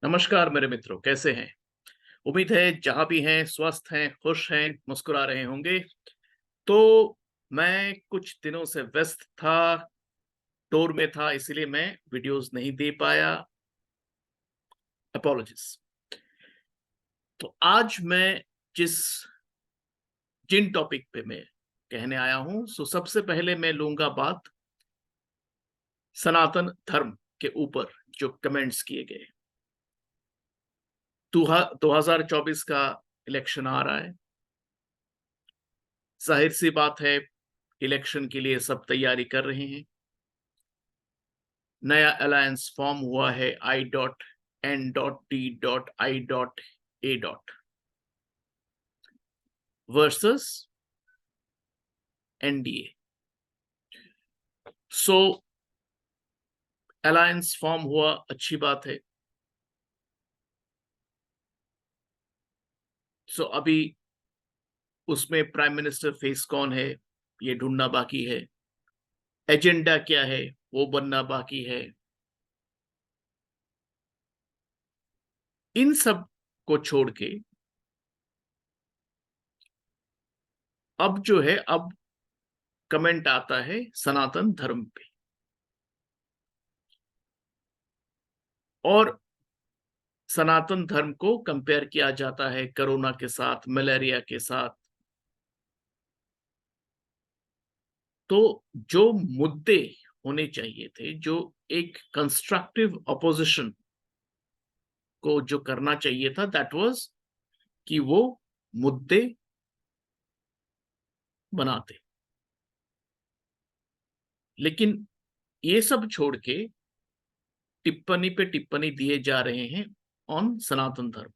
नमस्कार मेरे मित्रों, कैसे हैं? उम्मीद है जहाँ भी हैं स्वस्थ हैं, खुश हैं, मुस्कुरा रहे होंगे। तो मैं कुछ दिनों से व्यस्त था, टूर में था, इसीलिए मैं वीडियोज़ नहीं दे पाया। अपॉलजीज़। तो आज मैं जिस जिन टॉपिक पे मैं कहने आया हूँ, सबसे पहले मैं लूँगा बात सनातन धर्म के ऊपर जो कमेंट्स किए गए। 2024 का इलेक्शन आ रहा है। ज़ाहिर-सी बात है, इलेक्शन के लिए सब तैयारी कर रहे हैं। नया अलायंस फॉर्म हुआ है I.N.T.I.A. Versus NDA. So alliance form हुआ, अच्छी बात है। अभी उसमें प्राइम मिनिस्टर फेस कौन है, ये ढूंढना बाकी है। एजेंडा क्या है, वो बनना बाकी है। इन सब को छोड़ के अब जो है, अब कमेंट आता है सनातन धर्म पे। और सनातन धर्म को कंपेयर किया जाता है कोरोना के साथ, मलेरिया के साथ। तो जो मुद्दे होने चाहिए थे, जो एक कंस्ट्रक्टिव अपोजिशन को जो करना चाहिए था, दैट वाज कि वो मुद्दे बनाते। लेकिन ये सब छोड़ के टिप्पणी पे टिप्पणी दिए जा रहे हैं ऑन सनातन धर्म।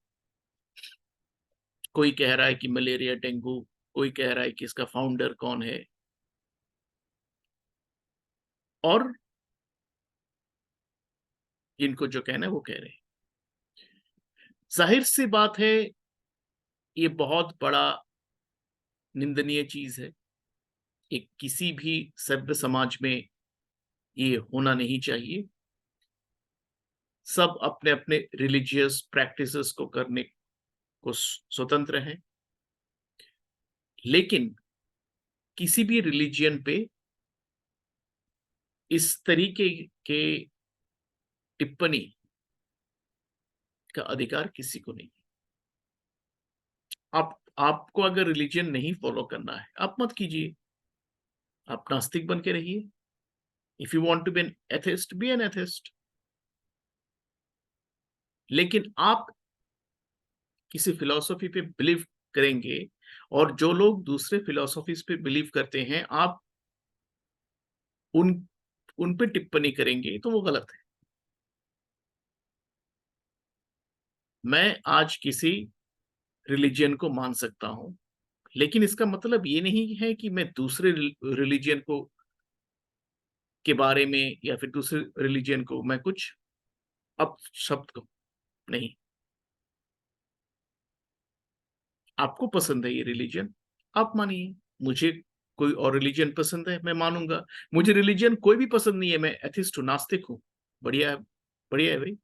कोई कह रहा है कि मलेरिया, डेंगू, कोई कह रहा है कि इसका फाउंडर कौन है। और इनको जो कहना है वो कह रहे हैं। जाहिर सी बात है, ये बहुत बड़ा निंदनीय चीज है। एक किसी भी सभ्य समाज में ये होना नहीं चाहिए। सब अपने अपने रिलीजियस प्रैक्टिसेस को करने को स्वतंत्र हैं। लेकिन किसी भी रिलीजियन पे इस तरीके के टिप्पणी का अधिकार किसी को नहीं। आपको अगर रिलीजन नहीं फॉलो करना है, आप मत कीजिए। आप नास्तिक बन के रहिए। If you want to be an atheist, be an atheist. लेकिन आप किसी फिलॉसफी पे बिलीव करेंगे, और जो लोग दूसरे फिलॉसफीज पे बिलीव करते हैं, आप उन उन पे टिप्पणी करेंगे, तो वो गलत है। मैं आज किसी रिलीजन को मान सकता हूं, लेकिन इसका मतलब ये नहीं है कि मैं दूसरे रिलीजन को के बारे में या फिर दूसरे रिलीजन को मैं कुछ अपशब्द कहूं। नहीं। आपको पसंद है ये रिलीजन, आप मानिए। मुझे कोई और रिलीजन पसंद है, मैं मानूंगा। मुझे रिलीजन कोई भी पसंद नहीं है, मैं एथिस्ट हूं, नास्तिक हूं। बढ़िया है, बढ़िया है भाई।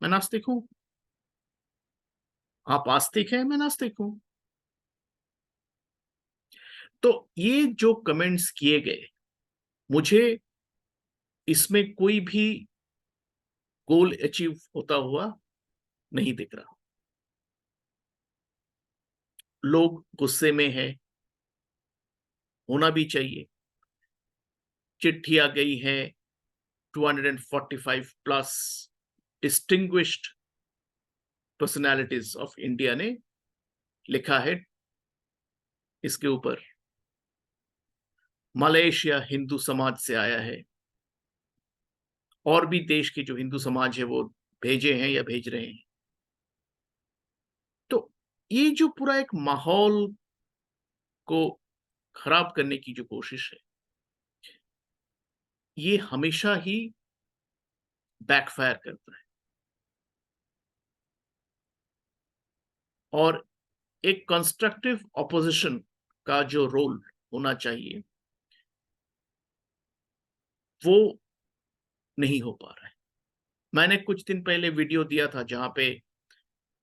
मैं नास्तिक हूं। आप आस्तिक हैं, मैं नास्तिक हूं। तो ये जो कमेंट्स किए गए, मुझे इसमें कोई भी गोल अचीव होता हुआ नहीं दिख रहा। लोग गुस्से में हैं, होना भी चाहिए। चिट्ठी आ गई है, 245 plus distinguished personalities of India ने लिखा है इसके ऊपर। मलेशिया हिंदू समाज से आया है, और भी देश के जो हिंदू समाज है वो भेजे हैं या भेज रहे हैं। तो ये जो पूरा एक माहौल को खराब करने की जो कोशिश है, ये हमेशा ही बैकफायर करता है। और एक कंस्ट्रक्टिव ऑपोजिशन का जो रोल होना चाहिए, वो नहीं हो पा रहा है। मैंने कुछ दिन पहले वीडियो दिया था जहां पे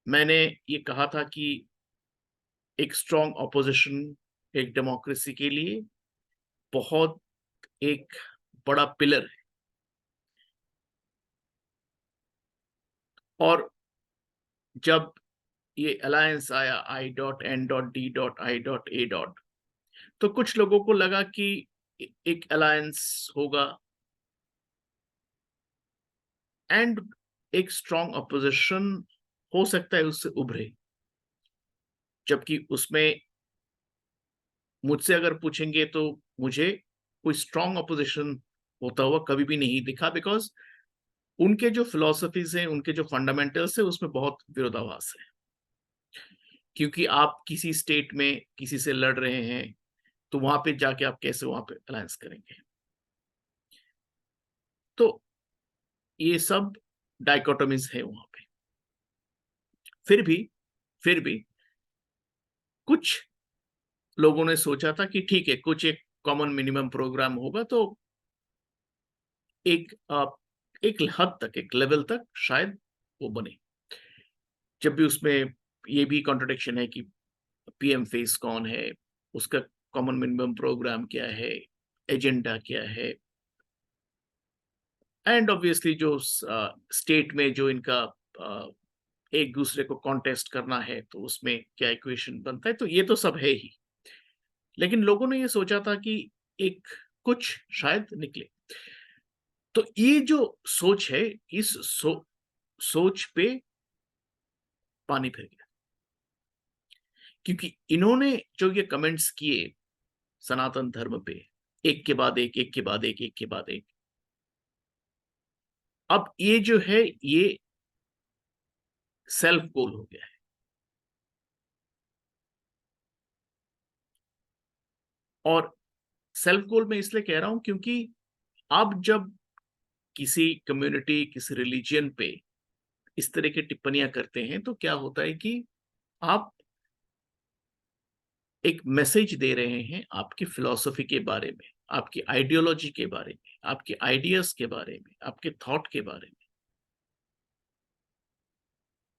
मैंने ये कहा था कि एक स्ट्रॉन्ग ऑपोजिशन एक डेमोक्रेसी के लिए बहुत एक बड़ा पिलर है। और जब ये अलायंस आया I.N.D.I.A. तो कुछ लोगों को लगा कि एक अलायंस होगा एंड एक स्ट्रॉन्ग अपोजिशन हो सकता है उससे उभरे, जबकि उसमें मुझसे अगर पूछेंगे तो मुझे कोई स्ट्रॉन्ग अपोजिशन होता हुआ कभी भी नहीं दिखा, बिकॉज उनके जो फिलोसफीज हैं, उनके जो फंडामेंटल्स है, उसमें बहुत विरोधाभास है। क्योंकि आप किसी स्टेट में किसी से लड़ रहे हैं तो वहां पे जाके आप कैसे वहां पे अलायंस करेंगे? तो ये सब डाइकोटोमीज है वहां पे। फिर भी फिर भी कुछ लोगों ने सोचा था कि ठीक है, कुछ एक कॉमन मिनिमम प्रोग्राम होगा तो एक एक हद तक, एक लेवल तक शायद वो बने। जब भी उसमें ये भी कॉन्ट्रडिक्शन है कि पीएम फेस कौन है, उसका कॉमन मिनिमम प्रोग्राम क्या है, एजेंडा क्या है, एंड ऑब्वियसली जो स्टेट में जो इनका एक दूसरे को कॉन्टेस्ट करना है तो उसमें क्या इक्वेशन बनता है, तो ये तो सब है ही। लेकिन लोगों ने ये सोचा था कि एक कुछ शायद निकले। तो ये जो सोच है, इस सोच पे पानी फिर गया, क्योंकि इन्होंने जो ये कमेंट्स किए सनातन धर्म पे, एक के बाद एक, एक के बाद एक, एक के बाद एक, अब ये जो है ये सेल्फ गोल हो गया है। और सेल्फ गोल मैं इसलिए कह रहा हूं क्योंकि अब जब किसी कम्युनिटी, किसी रिलीजियन पे इस तरह की टिप्पणियां करते हैं तो क्या होता है कि आप एक मैसेज दे रहे हैं आपकी फिलॉसफी के बारे में, आपकी आइडियोलॉजी के बारे में, आपके आइडियाज के बारे में, आपके थॉट के बारे में।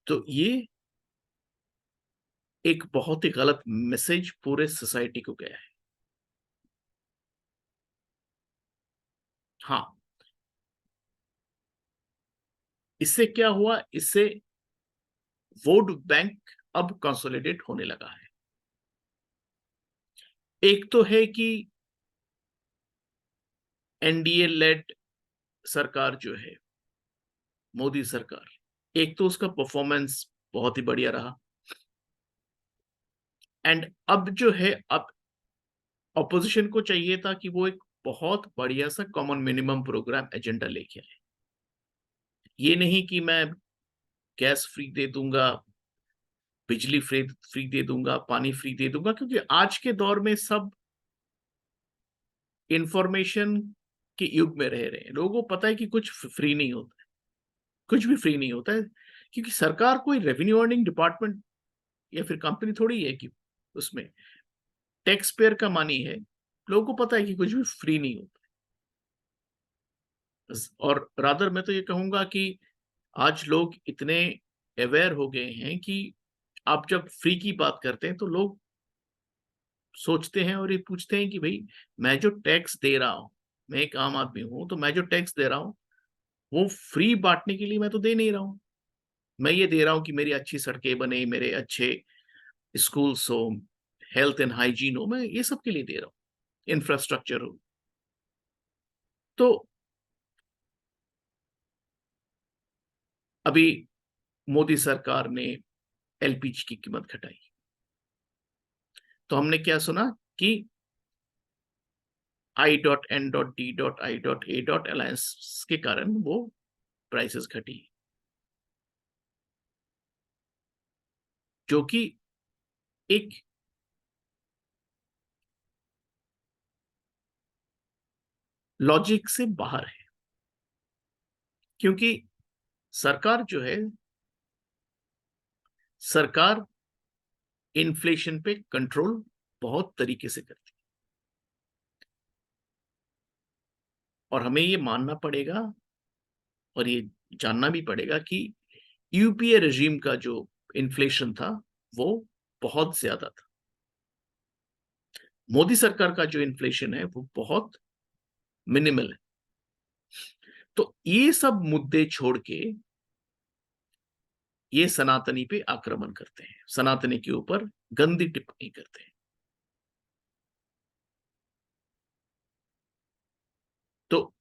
तो ये एक बहुत ही गलत मैसेज पूरे सोसाइटी को गया है। हाँ, इससे क्या हुआ, इससे वोट बैंक अब कंसोलिडेट होने लगा है। एक तो है कि एनडीए लेड सरकार जो है, मोदी सरकार, एक तो उसका परफॉर्मेंस बहुत ही बढ़िया रहा, एंड अब जो है, अब ऑपोजिशन को चाहिए था कि वो एक बहुत बढ़िया सा कॉमन मिनिमम प्रोग्राम एजेंडा लेके आए। ये नहीं कि मैं गैस फ्री दे दूंगा, बिजली फ्री फ्री दे दूंगा, पानी फ्री दे दूंगा, क्योंकि आज के दौर में सब इंफॉर्मेशन के युग में रह रहे हैं। लोगों को पता है कि कुछ फ्री नहीं होता है, कुछ भी फ्री नहीं होता है, क्योंकि सरकार कोई रेवेन्यू अर्निंग डिपार्टमेंट या फिर कंपनी थोड़ी है कि उसमें टैक्स पेयर का मनी है। लोगों को पता है कि कुछ भी फ्री नहीं होता। और रादर मैं तो ये कहूंगा कि आज लोग इतने अवेयर हो गए हैं कि आप जब फ्री की बात करते हैं तो लोग सोचते हैं और ये पूछते हैं कि भाई, मैं जो टैक्स दे रहा हूं, मैं एक आम आदमी हूं, तो मैं जो टैक्स दे रहा हूं वो फ्री बांटने के लिए मैं तो दे नहीं रहा हूं। मैं ये दे रहा हूं कि मेरी अच्छी सड़कें बने, मेरे अच्छे स्कूल्स हो, हेल्थ एंड हाइजीन हो, मैं ये सब के लिए दे रहा हूँ, इंफ्रास्ट्रक्चर हो। तो अभी मोदी सरकार ने एलपीजी की कीमत घटाई, तो हमने क्या सुना कि I.N.D.I.A. अलायंस के कारण वो प्राइसेस घटी, जो कि एक लॉजिक से बाहर है। क्योंकि सरकार जो है, सरकार इन्फ्लेशन पे कंट्रोल बहुत तरीके से करती है, और हमें ये मानना पड़ेगा और ये जानना भी पड़ेगा कि यूपीए रेजिम का जो इन्फ्लेशन था वो बहुत ज्यादा था। मोदी सरकार का जो इन्फ्लेशन है वो बहुत मिनिमल है। तो ये सब मुद्दे छोड़ के ये सनातनी पे आक्रमण करते हैं, सनातनी के ऊपर गंदी टिप्पणी करते हैं। तो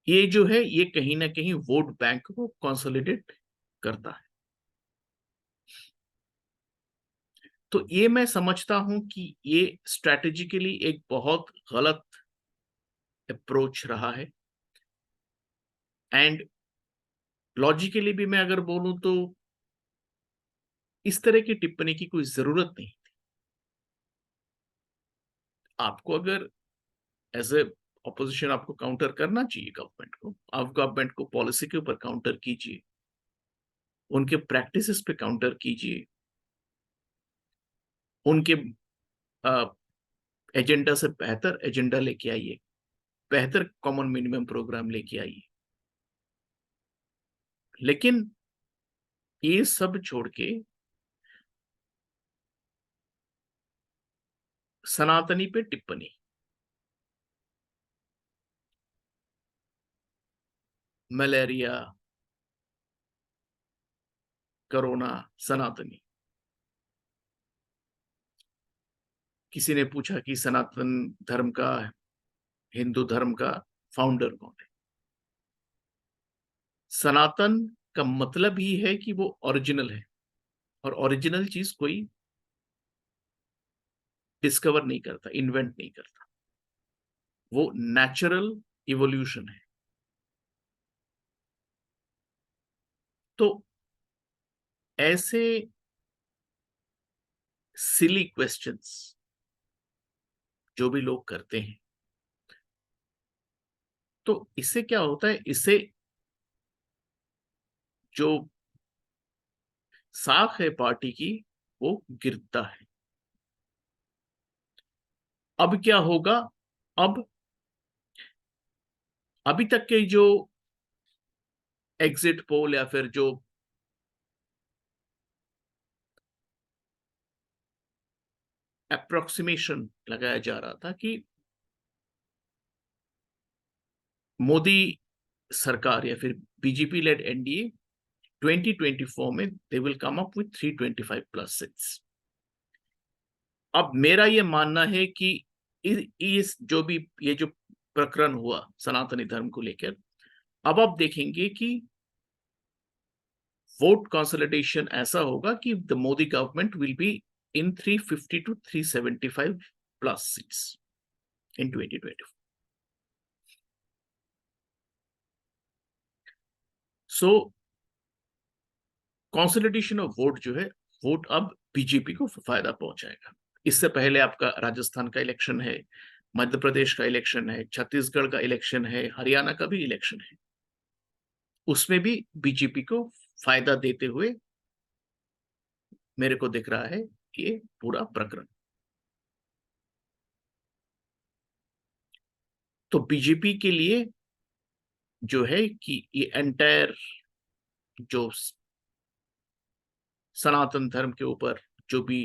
ये जो है ये कहीं ना कहीं वोट बैंक को कंसोलिडेट करता है। तो ये मैं समझता हूं कि ये स्ट्रैटेजिकली एक बहुत गलत अप्रोच रहा है। एंड लॉजिकली भी मैं अगर बोलूं तो इस तरह की टिप्पणी की कोई जरूरत नहीं। आपको अगर एज ए ऑपोजिशन आपको काउंटर करना चाहिए गवर्नमेंट को, आप गवर्नमेंट को पॉलिसी के ऊपर काउंटर कीजिए, उनके प्रैक्टिसेस पे काउंटर कीजिए, उनके एजेंडा से बेहतर एजेंडा लेके आइए, बेहतर कॉमन मिनिमम प्रोग्राम लेके आइए। लेकिन ये सब छोड़ के सनातनी पे टिप्पणी, मलेरिया, कोरोना, सनातनी। किसी ने पूछा कि सनातन धर्म का, हिंदू धर्म का फाउंडर कौन है? सनातन का मतलब ही है कि वो ओरिजिनल है, और ओरिजिनल चीज कोई डिस्कवर नहीं करता, इन्वेंट नहीं करता, वो नेचुरल इवोल्यूशन है। तो ऐसे सिली क्वेश्चंस जो भी लोग करते हैं, तो इससे क्या होता है, इससे जो साख है पार्टी की वो गिरता है। अब क्या होगा? अब अभी तक के जो एग्जिट पोल या फिर जो अप्रोक्सीमेशन लगाया जा रहा था कि मोदी सरकार या फिर बीजेपी लेड एनडीए 2024 में they will come up with 325 plus seats. अब मेरा ये मानना है कि इस जो भी ये जो प्रकरण हुआ सनातनी धर्म को लेकर, अब आप देखेंगे कि वोट कंसोलिडेशन ऐसा होगा कि the Modi government will be in 350 to 375 plus seats in 2024। So consolidation of vote जो है, वोट अब बीजेपी को फायदा पहुंचाएगा। इससे पहले आपका राजस्थान का इलेक्शन है, मध्य प्रदेश का इलेक्शन है, छत्तीसगढ़ का इलेक्शन है, हरियाणा का भी इलेक्शन है, उसमें भी बीजेपी को फायदा देते हुए मेरे को दिख रहा है ये पूरा प्रकरण। तो बीजेपी के लिए जो है कि ये एंटायर जो सनातन धर्म के ऊपर जो भी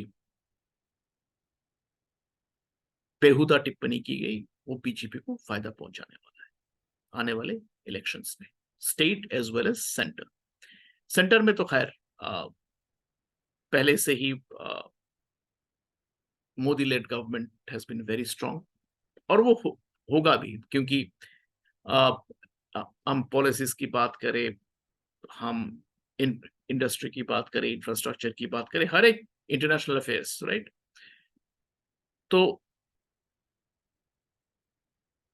बेहुदा टिप्पणी की गई, वो बीजेपी को फायदा पहुंचाने वाला है आने वाले इलेक्शंस में, state as well as centre. Centre में तो खैर पहले से ही Modi led government has been very strong, और वो होगा भी, क्योंकि आ, हम पॉलिसीज की बात करें, हम इंडस्ट्री की बात करें, इंफ्रास्ट्रक्चर की बात करें, हर एक इंटरनेशनल अफेयर्स, राइट। तो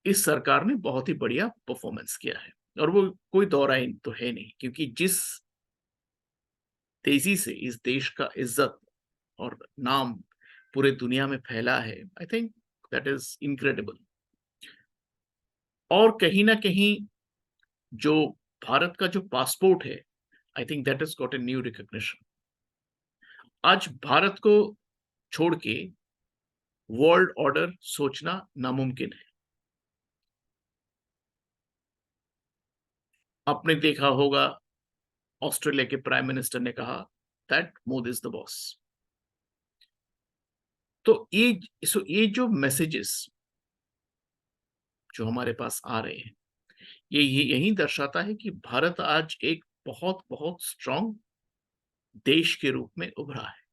इस सरकार ने बहुत ही बढ़िया परफॉर्मेंस किया है, और वो कोई दौराई तो है नहीं, क्योंकि जिस तेजी से इस देश का इज्जत और नाम पूरे दुनिया में फैला है, I think that is incredible. और कहीं ना कहीं जो भारत का जो पासपोर्ट है, I think that is got a new recognition. आज भारत को छोड़ के वर्ल्ड ऑर्डर सोचना नामुमकिन है। आपने देखा होगा ऑस्ट्रेलिया के प्राइम मिनिस्टर ने कहा that Modi is the boss. तो ये जो मैसेजेस जो हमारे पास आ रहे हैं, ये यही दर्शाता है कि भारत आज एक बहुत बहुत स्ट्रांग देश के रूप में उभरा है।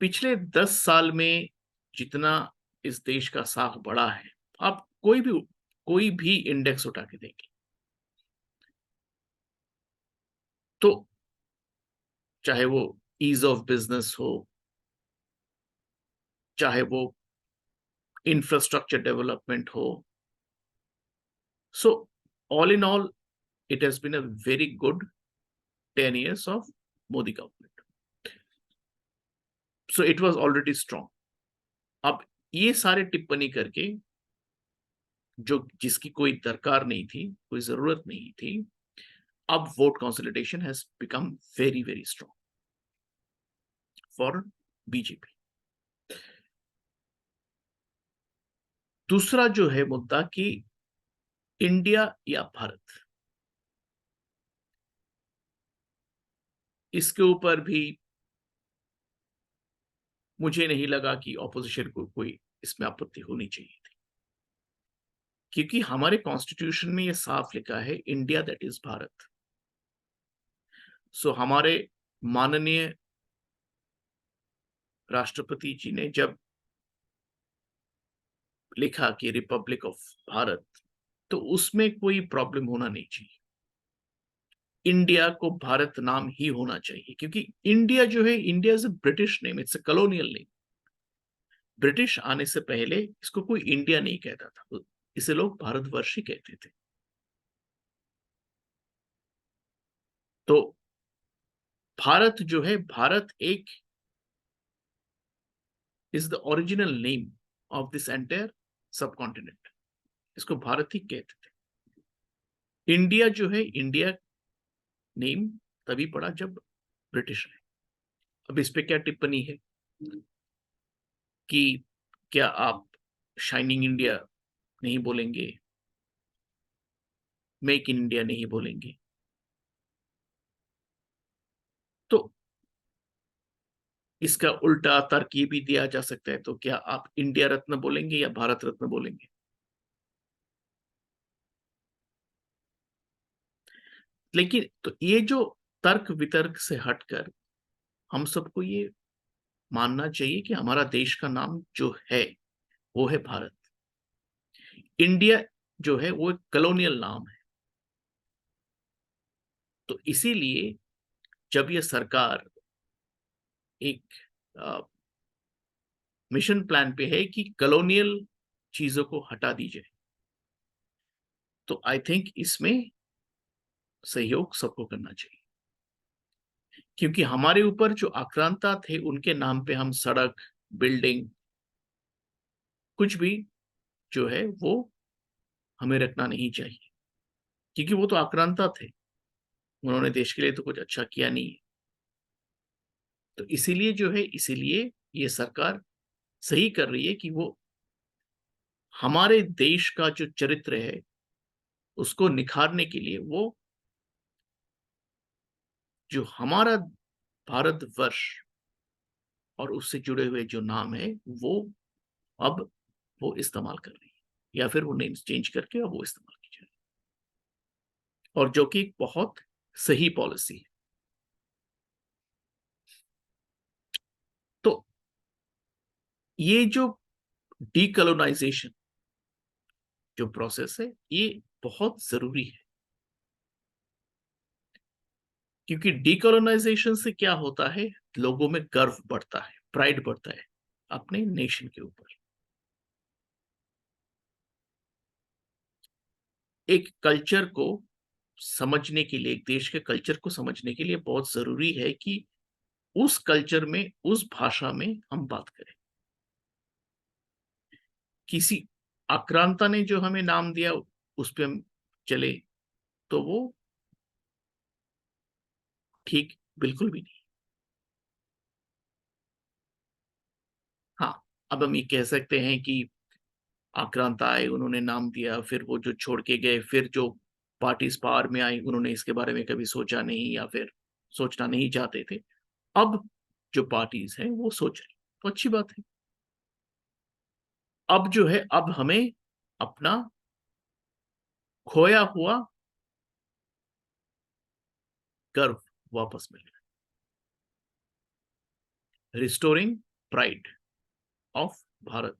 पिछले 10 साल में जितना इस देश का साख बढ़ा है, आप कोई भी इंडेक्स उठा के देखें, तो चाहे वो ईज ऑफ बिजनेस हो, चाहे वो इंफ्रास्ट्रक्चर डेवलपमेंट हो, so all in all it has been a very good 10 years of Modi government. So it was already strong. अब ये सारे टिप्पणी करके जो जिसकी कोई दरकार नहीं थी, कोई जरूरत नहीं थी, अब vote consolidation has become very very strong for BJP. दूसरा जो है मुद्दा कि इंडिया या भारत, इसके ऊपर भी मुझे नहीं लगा कि ऑपोजिशन को कोई इसमें आपत्ति होनी चाहिए थी, क्योंकि हमारे कॉन्स्टिट्यूशन में ये साफ लिखा है इंडिया दैट इज भारत। सो हमारे माननीय राष्ट्रपति जी ने जब लिखा कि रिपब्लिक ऑफ भारत, तो उसमें कोई प्रॉब्लम होना नहीं चाहिए। इंडिया को भारत नाम ही होना चाहिए, क्योंकि इंडिया जो है, India is a British name, it's a colonial name. British आने से पहले इसको कोई इंडिया नहीं कहता था, इसे लोग भारतवर्ष ही कहते थे। तो भारत जो है, भारत एक is the original name of this entire subcontinent, इसको भारत ही कहते थे। इंडिया जो है, इंडिया नेम तभी पड़ा जब ब्रिटिश ने। अब इस पे क्या टिप्पणी है कि क्या आप शाइनिंग इंडिया नहीं बोलेंगे, मेक इन इंडिया नहीं बोलेंगे? तो इसका उल्टा तर्क ये भी दिया जा सकता है, तो क्या आप इंडिया रत्न बोलेंगे या भारत रत्न बोलेंगे? लेकिन तो ये जो तर्क वितर्क से हटकर हम सबको ये मानना चाहिए कि हमारा देश का नाम जो है वो है भारत। इंडिया जो है वो एक कॉलोनियल नाम है। तो इसीलिए जब ये सरकार एक मिशन प्लान पे है कि कॉलोनियल चीजों को हटा दी जाए, तो आई थिंक इसमें सहयोग सबको करना चाहिए, क्योंकि हमारे ऊपर जो आक्रांता थे उनके नाम पे हम सड़क, बिल्डिंग, कुछ भी जो है वो हमें रखना नहीं चाहिए, क्योंकि वो तो आक्रांता थे, उन्होंने देश के लिए तो कुछ अच्छा किया नहीं है। तो इसीलिए जो है, इसीलिए ये सरकार सही कर रही है कि वो हमारे देश का जो चरित्र है उसको निखारने के लिए वो जो हमारा भारतवर्ष और उससे जुड़े हुए जो नाम है वो अब वो इस्तेमाल कर रही है, या फिर वो नेम्स चेंज करके अब वो इस्तेमाल की जा रही है, और जो कि एक बहुत सही पॉलिसी है। तो ये जो डीकोलोनाइजेशन जो प्रोसेस है, ये बहुत जरूरी है, क्योंकि डीकोलोनाइजेशन से क्या होता है, लोगों में गर्व बढ़ता है, प्राइड बढ़ता है अपने नेशन के ऊपर। एक कल्चर को समझने के लिए, एक देश के कल्चर को समझने के लिए बहुत जरूरी है कि उस कल्चर में, उस भाषा में हम बात करें। किसी आक्रांता ने जो हमें नाम दिया उस पे हम चले, तो वो ठीक बिल्कुल भी नहीं। हाँ, अब हम ये कह सकते हैं कि आक्रांता आए, उन्होंने नाम दिया, फिर वो जो छोड़ के गए, फिर जो पार्टीज पावर में आई, उन्होंने इसके बारे में कभी सोचा नहीं या फिर सोचना नहीं चाहते थे। अब जो पार्टीज हैं वो सोच रही, तो अच्छी बात है। अब जो है, अब हमें अपना खोया हुआ गर्व वापस मिल रहा है। Restoring pride of Bharat.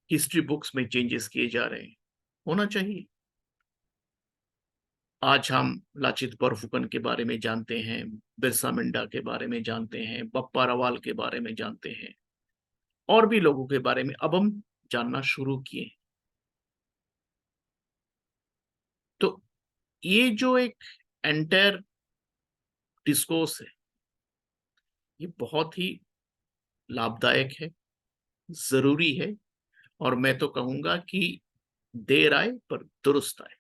History books में चेंजेस किए जा रहे हैं, होना चाहिए। आज हम लाचित बरफुकन के बारे में जानते हैं, बिरसा मुंडा के बारे में जानते हैं, बप्पा रावल के बारे में जानते हैं, और भी लोगों के बारे में अब हम जानना शुरू किए। तो ये जो एक एंटायर डिस्कोर्स है, ये बहुत ही लाभदायक है, जरूरी है, और मैं तो कहूंगा कि देर आए पर दुरुस्त आए।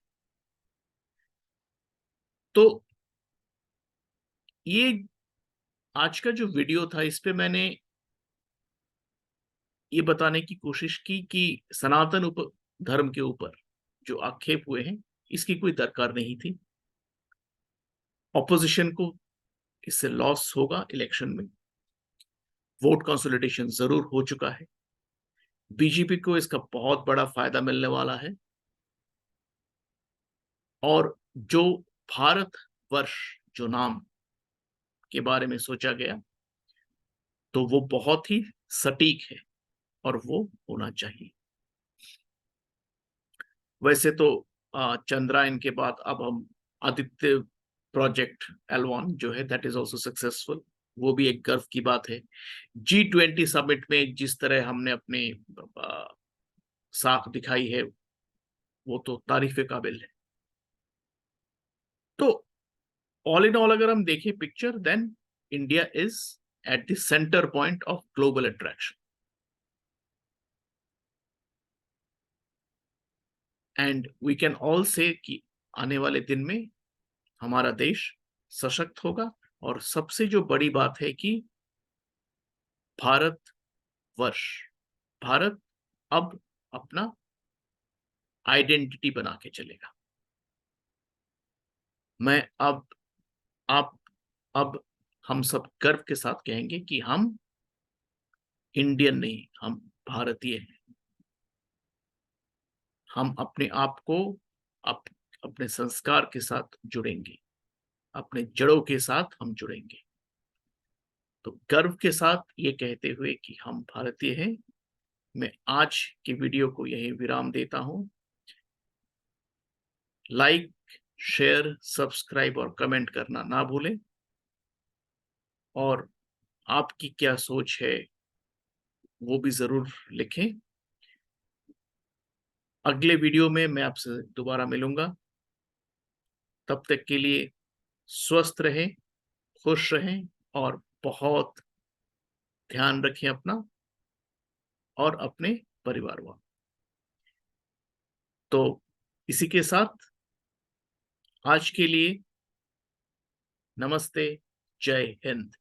तो ये आज का जो वीडियो था, इस पे मैंने ये बताने की कोशिश की कि सनातन धर्म के ऊपर जो आक्षेप हुए हैं, इसकी कोई दरकार नहीं थी। ऑपोजिशन को इससे लॉस होगा इलेक्शन में, वोट कंसोलिडेशन जरूर हो चुका है, बीजेपी को इसका बहुत बड़ा फायदा मिलने वाला है, और जो भारत वर्ष जो नाम के बारे में सोचा गया, तो वो बहुत ही सटीक है और वो होना चाहिए। वैसे तो चंद्रयान के बाद अब हम आदित्य प्रोजेक्ट L1 जो है, दैट इज आल्सो सक्सेसफुल, वो भी एक गर्व की बात है। G20 समिट में जिस तरह हमने अपनी साख दिखाई है, वो तो तारीफ काबिल है। तो ऑल इन ऑल अगर हम देखें picture, then India is at the centre point of global attraction, and we can all say कि आने वाले दिन में हमारा देश सशक्त होगा। और सबसे जो बड़ी बात है कि भारत वर्ष, भारत अब अपना आइडेंटिटी बना के चलेगा। मैं अब आप अब हम सब गर्व के साथ कहेंगे कि हम इंडियन नहीं, हम भारतीय हैं। हम अपने आप को अपने संस्कार के साथ जुड़ेंगे, अपने जड़ों के साथ हम जुड़ेंगे। तो गर्व के साथ ये कहते हुए कि हम भारतीय हैं, मैं आज की वीडियो को यही विराम देता हूं। लाइक, शेयर, सब्सक्राइब और कमेंट करना ना भूलें, और आपकी क्या सोच है वो भी जरूर लिखें। अगले वीडियो में मैं आपसे दोबारा मिलूंगा। तब तक के लिए स्वस्थ रहें, खुश रहें, और बहुत ध्यान रखें अपना और अपने परिवार वालों। तो इसी के साथ आज के लिए नमस्ते, जय हिंद।